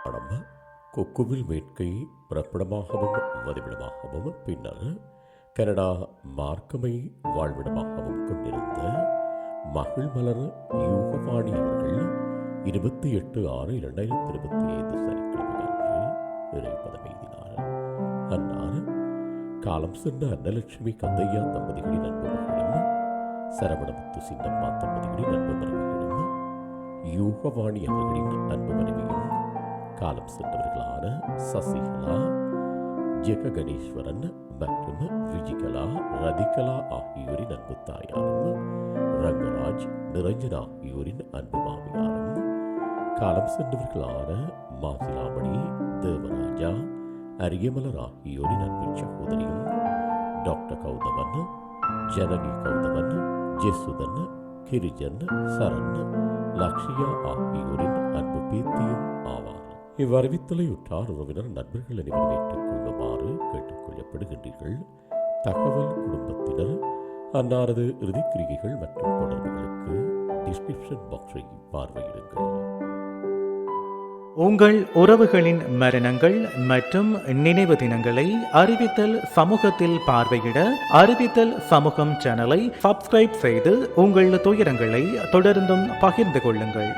படம் கொக்குவில் வேட்கை பிறப்பிடமாகவும் வதிவிடமாகவும் பின்னர் கனடா மார்க்கமை வாழ்விடமாகவும் கொண்டிருந்த மகிழ்மலர் யூகவாணி அவர்கள் 28/6/2025 சனிக்கிழமை அன்று இறைப்பதம் எய்தினார். அன்னார் காலம் சென்ற அன்னலட்சுமி கந்தையா தம்பதிகளின் அன்பு மகளும் சரவணமுத்து சின்னம்மா தம்பதிகளின் அன்பு மருமகளும் யூகவாணி அவர்களின் அன்பு மனைவியும் காலம் சென்றவர்களான சசிகலா ஜெககணேஸ்வரன் மற்றும் விஜிகலா ரதிகலா ஆகியோரின் அன்பு தாயாரும் ரங்கராஜ் நிரஞ்சனா ஆகியோரின் அன்பு மாமியாரும் காலம் சென்றவர்களான மாசிலாமணி தேவராஜா அரியமலர் ஆகியோரின் அன்பு சகோதரியும் டாக்டர் கௌதமன் ஜனனி கௌதமன் ஜெசுதன் கிரிஜன் சரண் லக்ஷியா ஆகியோரின் அன்பு பேத்தியும் ஆவார். இவ்வறிவித்தலை உற்றார் உறவினர் நண்பர்கள் அனைவரும் ஏற்றுக்கொள்ளுமாறு கேட்டுக்கொள்ளப்படுகின்றீர்கள். தகவல் குடும்பத்தினர் அன்னாரது இறுதிக்கிரிகைகள் மற்றும் தொடர்புகளுக்கு டிஸ்கிரிப்ஷன் பாக்ஸை பார்வையிடுங்கள். உங்கள் உறவுகளின் மரணங்கள் மற்றும் நினைவு தினங்களை அறிவித்தல் சமூகத்தில் பார்வையிட அறிவித்தல் சமூகம் சேனலை சப்ஸ்கிரைப் செய்து உங்கள் துயரங்களை தொடர்ந்தும் பகிர்ந்து கொள்ளுங்கள்.